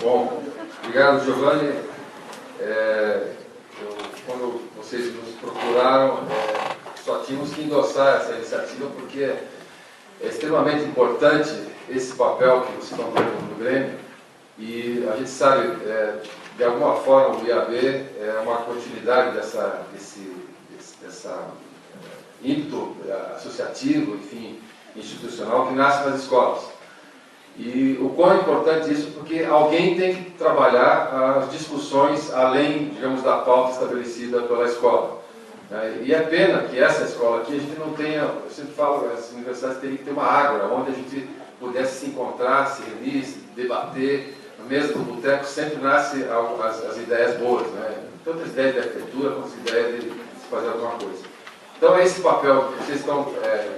Bom, obrigado, Giovanni. Quando vocês nos procuraram, só tínhamos que endossar essa iniciativa, porque é extremamente importante esse papel que vocês estão tendo no Grêmio, e a gente sabe, de alguma forma, o IAB é uma continuidade desse ímpeto associativo, enfim, institucional, que nasce nas escolas. E o quão é importante isso, porque alguém tem que trabalhar as discussões além, digamos, da pauta estabelecida pela escola. E é pena que essa escola aqui a gente não tenha, eu sempre falo, as universidades teriam que ter uma ágora, onde a gente pudesse se encontrar, se reunir, se debater. Na mesa do boteco sempre nasce as ideias boas, né? Tanto as ideias de arquitetura quanto as ideias de se fazer alguma coisa. Então é esse papel que vocês estão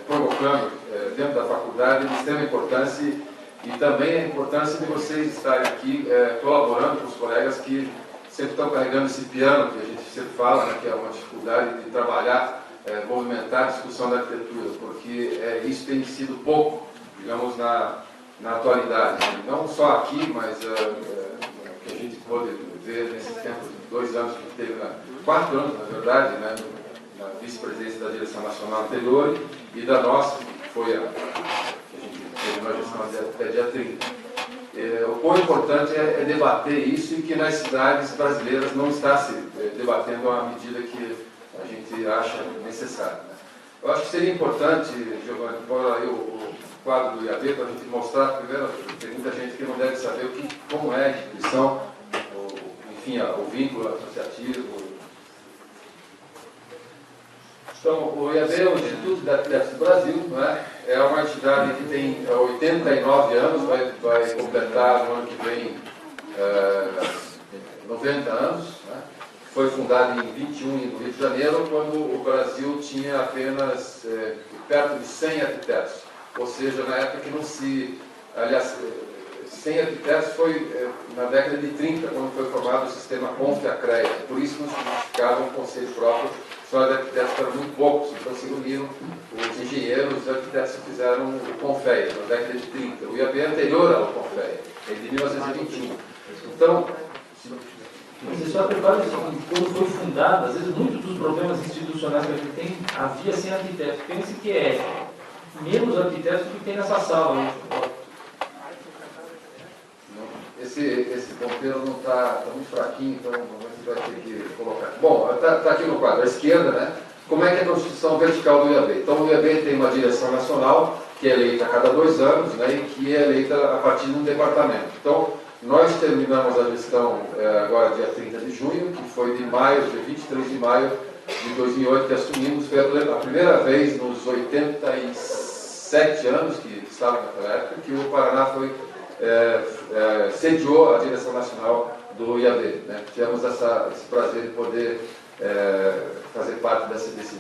provocando dentro da faculdade de extrema importância. E também a importância de vocês estarem aqui colaborando com os colegas que sempre estão carregando esse piano, que a gente sempre fala, né, que é uma dificuldade de trabalhar, movimentar a discussão da arquitetura, porque isso tem sido pouco, digamos, na atualidade. Não só aqui, mas que a gente pôde ver nesse tempo, 2 anos que teve, 4 anos, na verdade, né, na vice-presidência da direção nacional anterior e da nossa, que foi a gestão até dia 30. O quão importante é debater isso, e que nas cidades brasileiras não está se debatendo à medida que a gente acha necessário. Eu acho que seria importante, Giovanni, pôr aí o quadro do IAB para a gente mostrar. Primeiro, tem muita gente que não deve saber como é a instituição, enfim, o vínculo associativo. Então, o IAB é o Instituto de Arquitetos do Brasil, não é? É uma entidade que tem 89 anos, vai completar no ano que vem 90 anos. Né? Foi fundada em 21 no Rio de Janeiro, quando o Brasil tinha apenas perto de 100 arquitetos. Ou seja, na época que não se... Aliás, 100 arquitetos foi na década de 30, quando foi formado o sistema CONF-ACREA. Por isso não se justificava um conselho próprio. Só de arquitetos eram muito poucos, então se uniram os engenheiros, os arquitetos que fizeram o CONFEA, na década de 30. O IAB é anterior ao CONFEA, é de 1921. Então, você só prepara isso, quando foi fundado, às vezes muitos dos problemas institucionais que a gente tem havia sem arquitetos. Pense que é menos arquitetos do que tem nessa sala hoje. Esse ponteiro não está muito fraquinho, então você vai ter que colocar. Bom, está aqui no quadro, à esquerda, né? Como é que é a constituição vertical do IAB? Então, o IAB tem uma direção nacional, que é eleita a cada 2 anos, né, e que é eleita a partir de um departamento. Então, nós terminamos a gestão agora dia 30 de junho, que foi de maio, dia 23 de maio de 2008 que assumimos. Foi a primeira vez nos 87 anos que estava naquela época que o Paraná sediou a direção nacional do IAB. Né? Tivemos esse prazer de poder fazer parte desse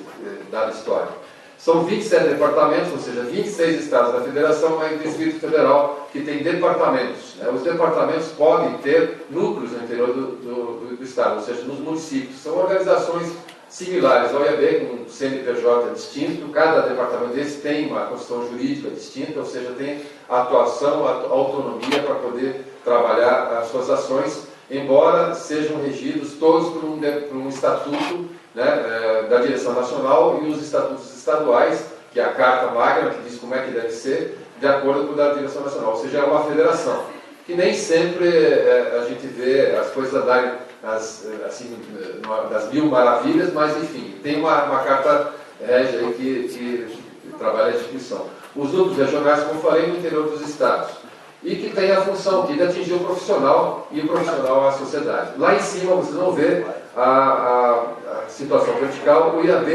dado histórico. São 27 departamentos, ou seja, 26 estados da federação, mas o Distrito Federal que tem departamentos. Né? Os departamentos podem ter núcleos no interior do estado, ou seja, nos municípios. São organizações similares ao IAB, com um CNPJ distinto. Cada departamento desse tem uma constituição jurídica distinta, ou seja, tem atuação, autonomia para poder trabalhar as suas ações, embora sejam regidos todos por um estatuto, né, da direção nacional, e os estatutos estaduais, que é a Carta Magna, que diz como é que deve ser, de acordo com o da direção nacional. Ou seja, é uma federação, que nem sempre a gente vê as coisas andarem assim, das mil maravilhas, mas enfim, tem uma carta régia aí que trabalha a instituição. Os núcleos regionais, como eu falei, no interior dos estados, e que tem a função de atingir o profissional e o profissional a sociedade. Lá em cima vocês vão ver a situação vertical. O IAB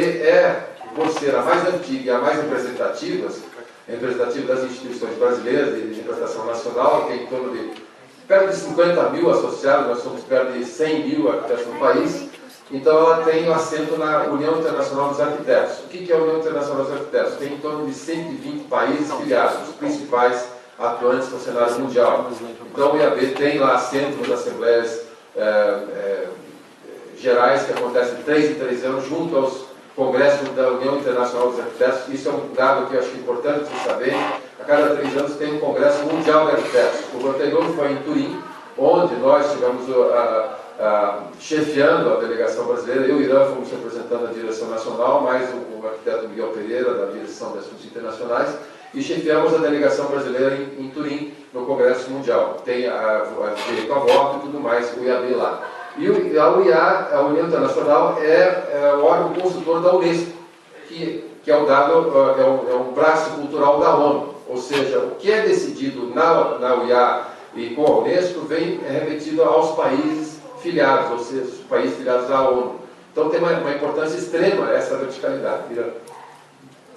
por ser a mais antiga e a mais representativa das instituições brasileiras de representação nacional, que tem em torno de perto de 50 mil associados. Nós somos perto de 100 mil arquitetos no país. Então ela tem um assento na União Internacional dos Arquitetos. O que é a União Internacional dos Arquitetos? Tem em torno de 120 países filiados, os principais atuantes no cenário mundial. Então o IAB tem lá assento nas assembleias gerais, que acontecem de 3 em 3 anos, junto aos congressos da União Internacional dos Arquitetos. Isso é um dado que eu acho importante vocês saberem. A cada 3 anos tem um congresso mundial de arquitetos. O anterior foi em Turim, onde nós estivemos chefiando a delegação brasileira. Eu e o Irã fomos representando a direção nacional, mais o arquiteto Miguel Pereira, da direção de assuntos internacionais, e chefiamos a delegação brasileira em Turim, no Congresso Mundial. Tem direito a voto e tudo mais, o IAB lá. E a UIA, a União Internacional, é o órgão consultor da Unesco, que é um braço cultural da ONU. Ou seja, o que é decidido na UIA e com a Unesco vem remetido aos países filiados, ou seja, os países filiados à ONU. Então tem uma importância extrema essa verticalidade.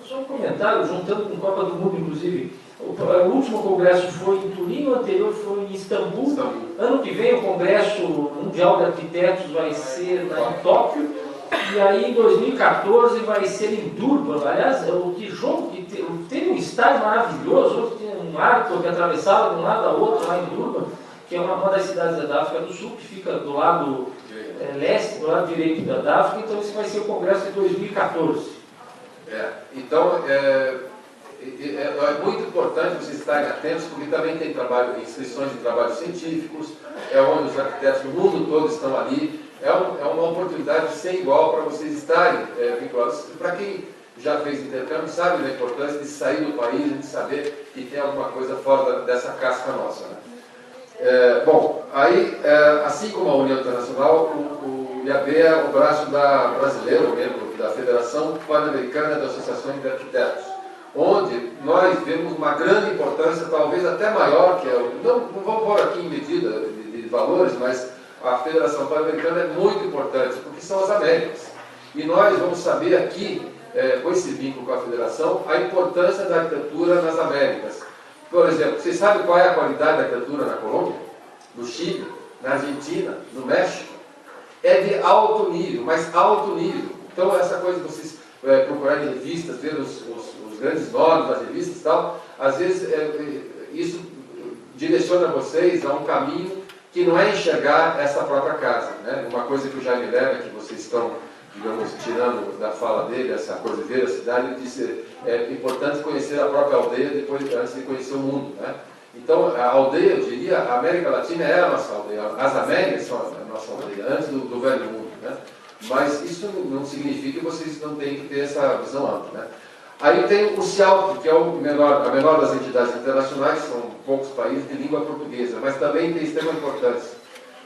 Só um comentário, juntando com a Copa do Mundo, inclusive. O último congresso foi em Turim, o anterior foi em Istambul. Ano que vem o Congresso Mundial de Arquitetos vai ser em Tóquio. E aí em 2014 vai ser em Durban. Aliás, o tijolo que teve um estádio maravilhoso, tinha um arco que atravessava de um lado a outro lá em Durban, que é uma das cidades da África do Sul, que fica do lado leste, do lado direito da África. Então esse vai ser o Congresso de 2014. Então, é muito importante vocês estarem atentos, porque também tem inscrições de trabalhos científicos, onde os arquitetos do mundo todo estão ali. É uma oportunidade sem igual para vocês estarem vinculados. Para quem já fez intercâmbio, sabe da importância de sair do país, de saber que tem alguma coisa fora dessa casca nossa. Né? Bom, aí, assim como a União Internacional, o IAB é o braço brasileiro, membro da Federação Pan-Americana de Associações de Arquitetos, onde nós vemos uma grande importância, talvez até maior, que não vamos pôr aqui em medida de valores, mas a Federação Pan-Americana é muito importante, porque são as Américas. E nós vamos saber aqui, com esse vínculo com a Federação, a importância da arquitetura nas Américas. Por exemplo, vocês sabem qual é a qualidade da arquitetura na Colômbia, no Chile, na Argentina, no México? É de alto nível, mas alto nível. Então, essa coisa de vocês procurarem revistas, ver os grandes nomes das revistas e tal, às vezes isso direciona vocês a um caminho que não é enxergar essa própria casa. Né? Uma coisa que o Jaime Lerner, que vocês estão, digamos, tirando da fala dele, essa coisa de ver a cidade, ele disse é importante conhecer a própria aldeia antes de conhecer o mundo. Né? Então, a aldeia, eu diria, a América Latina é a nossa aldeia, as Américas são a nossa aldeia, antes do velho mundo. Né? Mas isso não significa que vocês não têm que ter essa visão ampla. Né? Aí tem o CIALP, que é a menor das entidades internacionais, são poucos países de língua portuguesa, mas também tem extrema importância.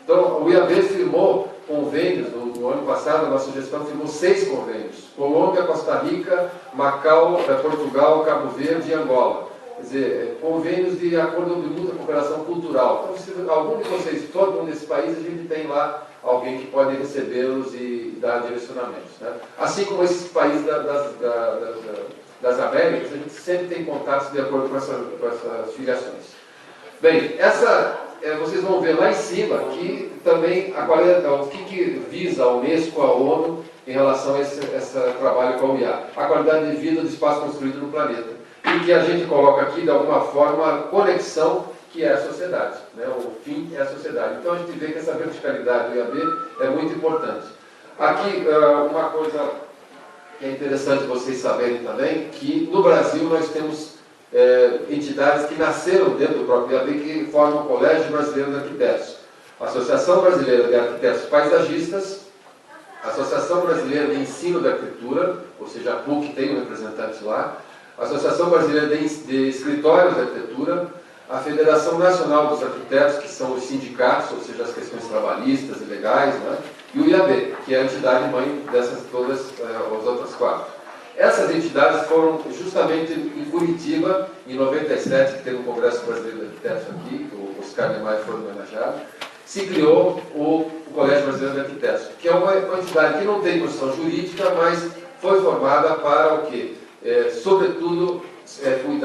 Então, o IAB firmou convênios, no ano passado, a nossa gestão firmou 6 convênios: Colômbia, Costa Rica, Macau, Portugal, Cabo Verde e Angola. Quer dizer, convênios de acordo de muita cooperação cultural. Então, se algum de vocês, todo um desses países, a gente tem lá alguém que pode recebê-los e dar direcionamentos. Né? Assim como esses países das Américas, a gente sempre tem contatos de acordo com essas filiações. Bem, vocês vão ver lá em cima que também o que visa a Unesco, a ONU, em relação a esse trabalho com a UIA. A qualidade de vida do espaço construído no planeta. E que a gente coloca aqui, de alguma forma, a conexão que é a sociedade. Né? O fim é a sociedade. Então a gente vê que essa verticalidade do IAB é muito importante. Aqui, uma coisa que é interessante vocês saberem também, que no Brasil nós temos entidades que nasceram dentro do próprio IAB, que formam o Colégio Brasileiro de Arquitetos, a Associação Brasileira de Arquitetos Paisagistas, a Associação Brasileira de Ensino da Arquitetura, ou seja, a PUC tem um representante lá, a Associação Brasileira de Escritórios de Arquitetura, a Federação Nacional dos Arquitetos, que são os sindicatos, ou seja, as questões trabalhistas e legais, né? E o IAB, que é a entidade mãe dessas todas as outras 4. Essas entidades foram justamente em Curitiba, em 97, que teve o Congresso Brasileiro de Arquitetos aqui, o Oscar Niemeyer foi homenageado, se criou o Colégio Brasileiro de Arquitetos, que é uma entidade que não tem posição jurídica, mas foi formada para o quê? Sobretudo, cuidar